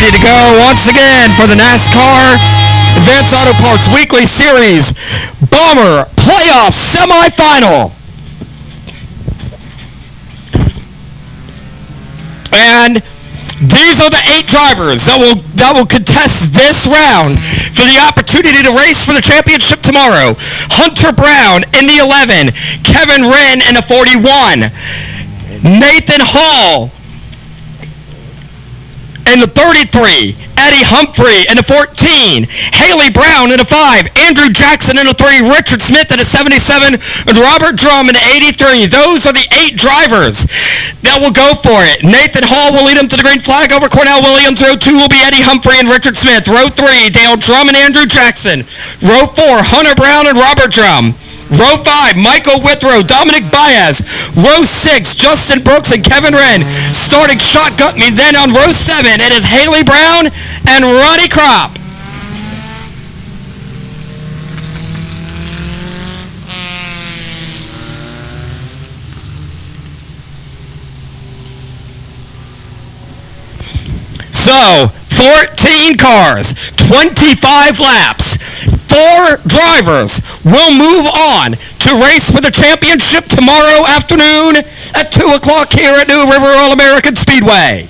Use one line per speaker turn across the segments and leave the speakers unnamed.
ready to go once again for the NASCAR Advanced Auto Parts Weekly Series Bomber Playoff Semifinal. And these are the 8 drivers that will contest this round for the opportunity to race for the championship tomorrow. Hunter Brown in the 11, Kevin Wren in the 41, Nathan Hall in the 33, Eddie Humphrey in the 14, Haley Brown in the 5, Andrew Jackson in the 3, Richard Smith in the 77, and Robert Drum in the 83. Those are the 8 drivers that will go for it. Nathan Hall will lead them to the green flag over Cornell Williams. Row 2 will be Eddie Humphrey and Richard Smith. Row 3, Dale Drum and Andrew Jackson. Row 4, Hunter Brown and Robert Drum. Row 5, Michael Withrow, Dominic Baez. Row 6, Justin Brooks and Kevin Wren. Starting shotgun, then on row 7, it is Haley Brown and Ronnie Kropp. So, 14 cars, 25 laps, 4 drivers will move on to race for the championship tomorrow afternoon at 2 o'clock here at New River All-American Speedway.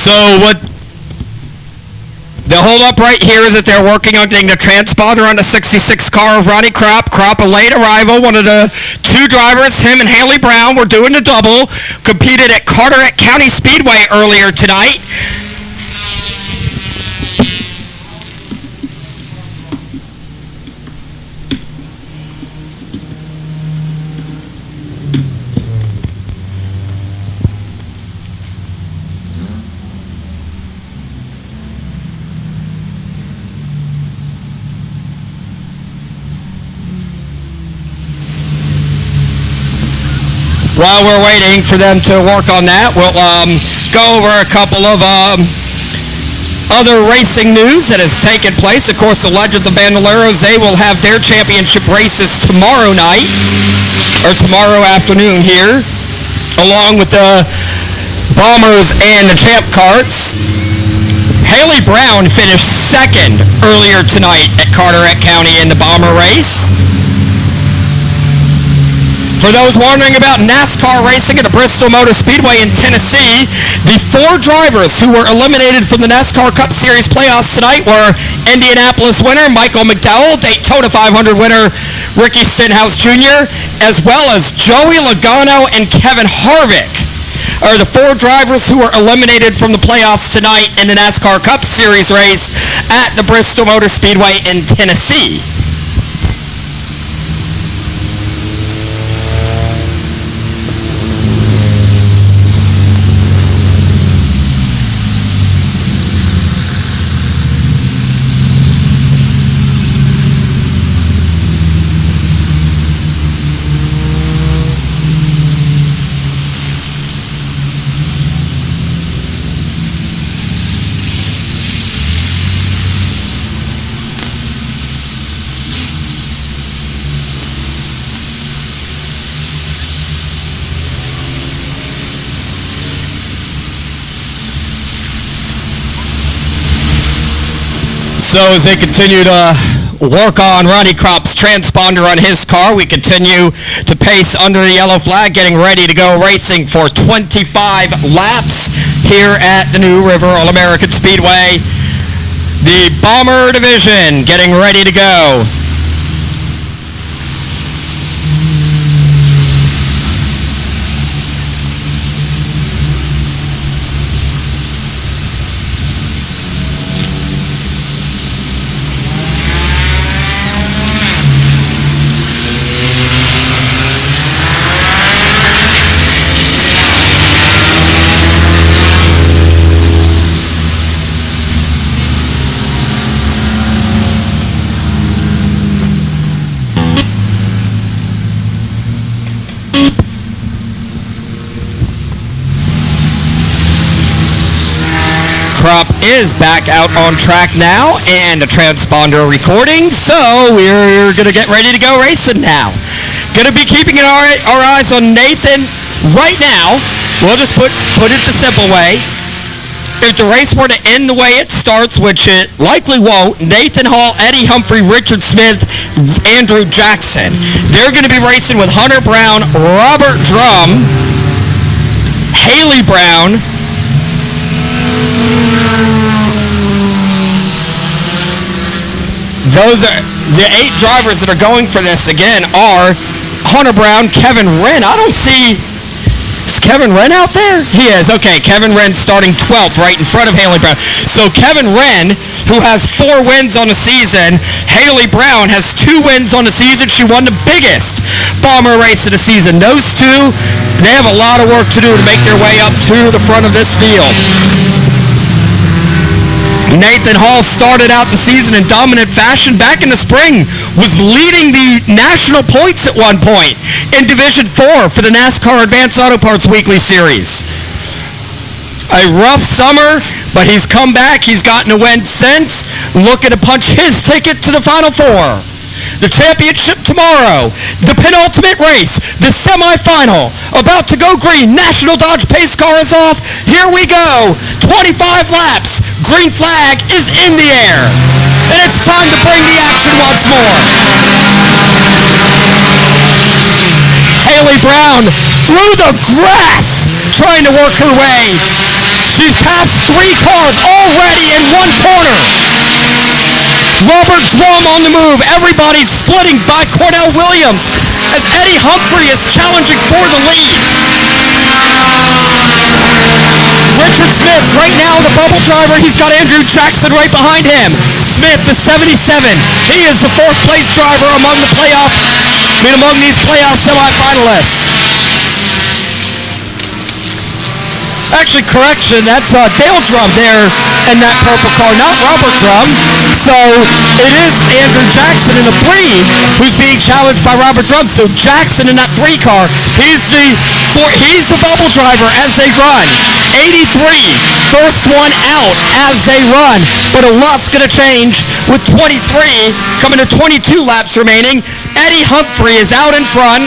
So what the hold up right here is that they're working on getting the transponder on the 66 car of Ronnie Kropp. Kropp, a late arrival, one of the 2 drivers, him and Haley Brown, were doing the double, competed at Carteret County Speedway earlier tonight. While we're waiting for them to work on that, we'll go over a couple of other racing news that has taken place. Of course, the Legend of Bandoleros, they will have their championship races tomorrow night, or tomorrow afternoon here, along with the Bombers and the Champ Karts. Haley Brown finished 2nd earlier tonight at Carteret County in the Bomber race. For those wondering about NASCAR racing at the Bristol Motor Speedway in Tennessee, the 4 drivers who were eliminated from the NASCAR Cup Series playoffs tonight were Indianapolis winner Michael McDowell, Daytona 500 winner Ricky Stenhouse Jr., as well as Joey Logano and Kevin Harvick are the 4 drivers who were eliminated from the playoffs tonight in the NASCAR Cup Series race at the Bristol Motor Speedway in Tennessee. So as they continue to work on Ronnie Kropp's transponder on his car, we continue to pace under the yellow flag, getting ready to go racing for 25 laps here at the New River All-American Speedway. The Bomber Division getting ready to go. Crop is back out on track now, and a transponder recording, so we're going to get ready to go racing now. Going to be keeping our eyes on Nathan right now. We'll just put it the simple way. If the race were to end the way it starts, which it likely won't, Nathan Hall, Eddie Humphrey, Richard Smith, Andrew Jackson. They're going to be racing with Hunter Brown, Robert Drum, Haley Brown, those are the 8 drivers that are going for this again are Hunter Brown, Kevin Wren. I don't see... Is Kevin Wren out there? He is. Okay, Kevin Wren starting 12th right in front of Haley Brown. So Kevin Wren, who has 4 wins on the season, Haley Brown has 2 wins on the season. She won the biggest Bomber race of the season. Those two, they have a lot of work to do to make their way up to the front of this field. Nathan Hall started out the season in dominant fashion back in the spring, was leading the national points at one point in Division 4 for the NASCAR Advanced Auto Parts Weekly Series. A rough summer, but he's come back. He's gotten a win since, looking to punch his ticket to the Final Four. The championship tomorrow, the penultimate race, the semifinal, about to go green. National Dodge pace car is off. Here we go. 25 laps. Green flag is in the air. And it's time to bring the action once more. Haley Brown through the grass trying to work her way. She's passed 3 cars already in one corner. Robert Drum on the move. Everybody splitting by Cornell Williams as Eddie Humphrey is challenging for the lead. Richard Smith right now the bubble driver. He's got Andrew Jackson right behind him. Smith, the 77. He is the 4th place driver among these playoff semifinalists. Actually, correction, that's Dale Drum there in that purple car, not Robert Drum. So it is Andrew Jackson in the 3 who's being challenged by Robert Drum. So Jackson in that 3 car, he's the bubble driver as they run. 83, first one out as they run. But a lot's going to change with 23 coming to 22 laps remaining. Eddie Humphrey is out in front.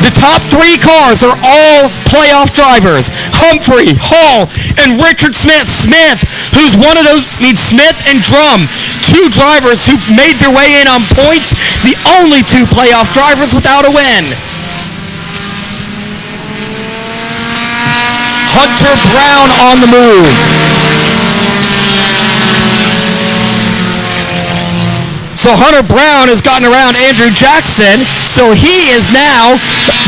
The top 3 cars are all playoff drivers. Humphrey, Hall, and Richard Smith. Smith, who's one of those, Smith and Drum, 2 drivers who made their way in on points, the only 2 playoff drivers without a win. Hunter Brown on the move. So Hunter Brown has gotten around Andrew Jackson, so he is now,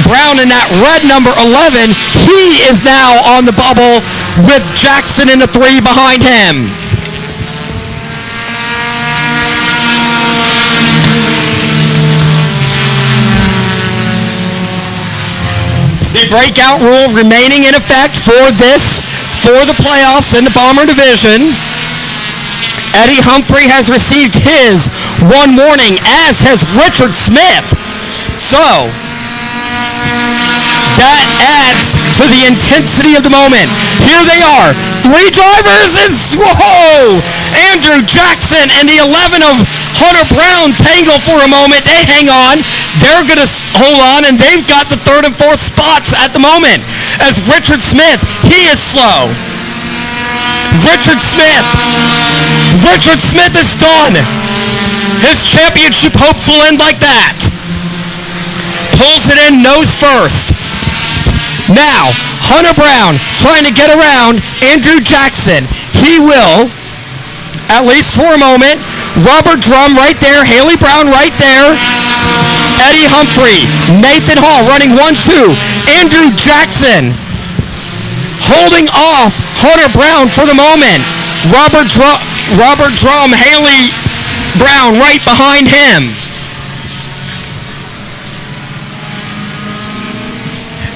Brown in that red number 11, he is now on the bubble with Jackson in the 3 behind him. The breakout rule remaining in effect for the playoffs in the Bomber Division. Eddie Humphrey has received his one warning, as has Richard Smith. So, that adds to the intensity of the moment. Here they are, 3 drivers, and whoa! Andrew Jackson and the 11 of Hunter Brown tangle for a moment. They hang on. They're going to hold on, and they've got the 3rd and 4th spots at the moment. As Richard Smith, he is slow. Richard Smith is done. His championship hopes will end like that. Pulls it in nose first. Now, Hunter Brown trying to get around Andrew Jackson. He will at least for a moment. Robert Drum right there, Haley Brown right there. Eddie Humphrey, Nathan Hall running 1-2. Andrew Jackson holding off Hunter Brown for the moment. Robert Drum, Haley Brown right behind him.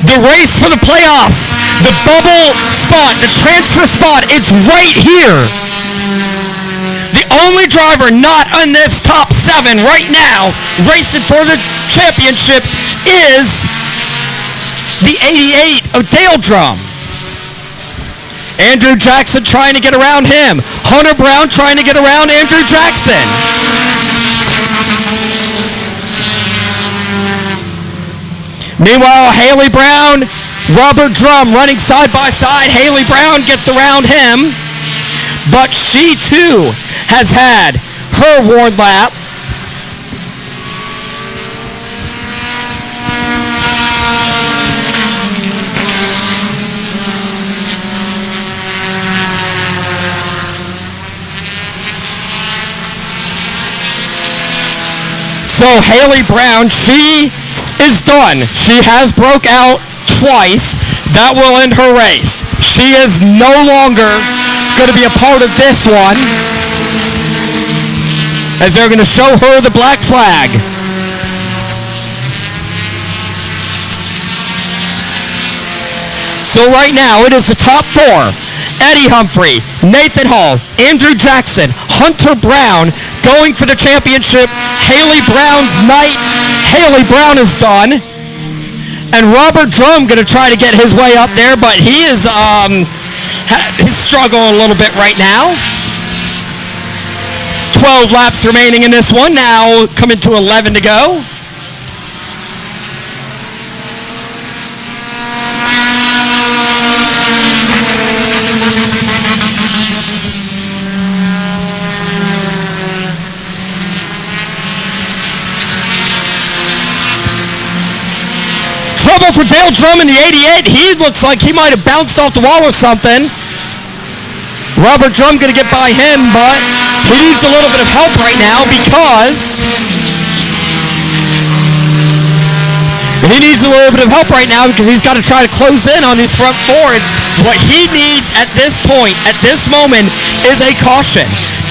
The race for the playoffs, the bubble spot, the transfer spot, it's right here. The only driver not in this top 7 right now racing for the championship is the 88 of Dale Drum. Andrew Jackson trying to get around him. Hunter Brown trying to get around Andrew Jackson. Meanwhile, Haley Brown, Robert Drum running side by side. Haley Brown gets around him, but she too has had her worn lap. So Haley Brown, she is done. She has broke out twice. That will end her race. She is no longer going to be a part of this one, as they're going to show her the black flag. So right now it is the top 4. Eddie Humphrey, Nathan Hall, Andrew Jackson, Hunter Brown going for the championship. Haley Brown's night. Haley Brown is done. And Robert Drum going to try to get his way up there, but he is he's struggling a little bit right now. 12 laps remaining in this one. Now coming to 11 to go. Trouble for Dale Drum in the 88. He looks like he might have bounced off the wall or something. Robert Drum going to get by him, but he needs a little bit of help right now because he's got to try to close in on his front 4. And what he needs at this point, at this moment, is a caution.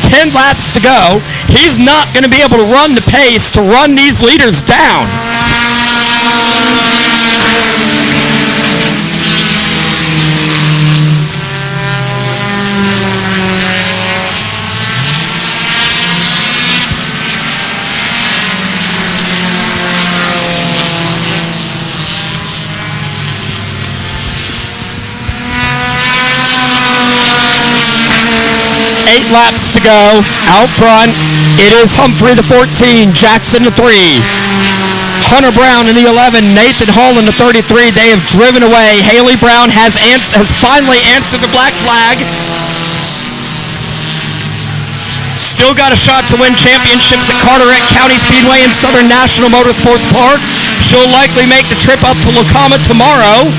10 laps to go. He's not going to be able to run the pace to run these leaders down. Laps to go. Out front, it is Humphrey the 14, Jackson the 3, Hunter Brown in the 11, Nathan Hall in the 33. They have driven away. Haley Brown has finally answered the black flag. Still got a shot to win championships at Carteret County Speedway and Southern National Motorsports Park. She'll likely make the trip up to Lacoma tomorrow,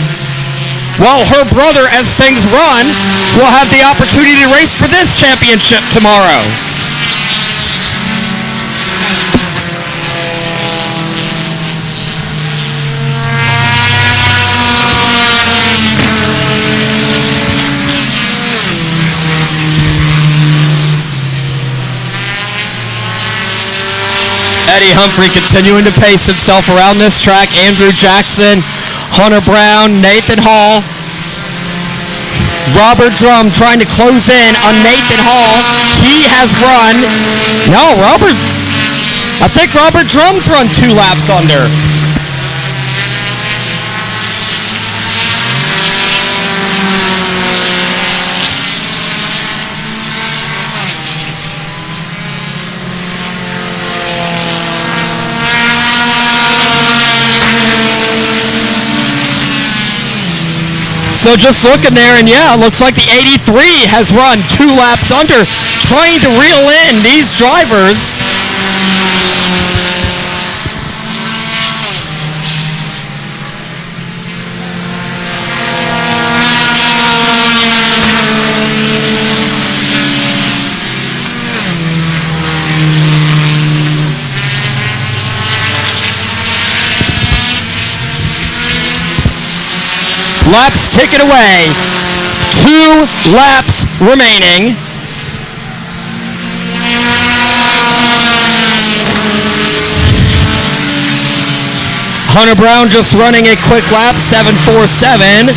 while her brother, as things run, will have the opportunity to race for this championship tomorrow. Eddie Humphrey continuing to pace himself around this track. Andrew Jackson, Hunter Brown, Nathan Hall. Robert Drum trying to close in on Nathan Hall. He has run. No, I think Robert Drum's run 2 laps under. So just looking there, and yeah, it looks like the 83 has run 2 laps under, trying to reel in these drivers. Laps ticking away. 2 laps remaining. Hunter Brown just running a quick lap, 7:47.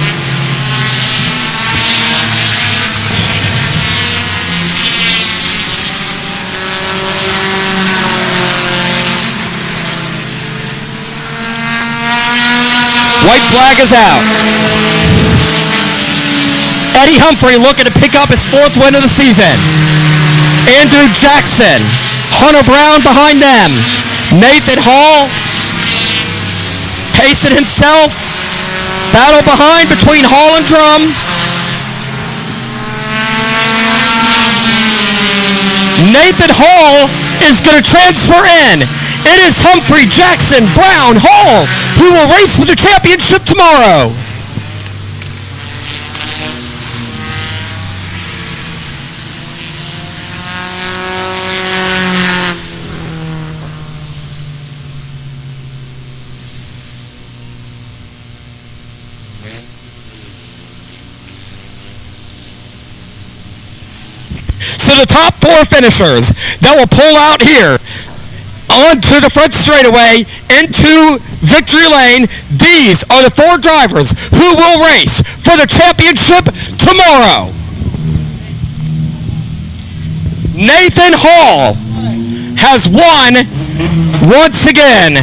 White flag is out. Eddie Humphrey looking to pick up his 4th win of the season. Andrew Jackson, Hunter Brown behind them. Nathan Hall, pacing himself. Battle behind between Hall and Drum. Nathan Hall is going to transfer in. It is Humphrey, Jackson, Brown, Hall, who will race for the championship tomorrow. So the top 4 finishers that will pull out here onto the front straightaway into victory lane, these are the 4 drivers who will race for the championship tomorrow. Nathan Hall has won once again.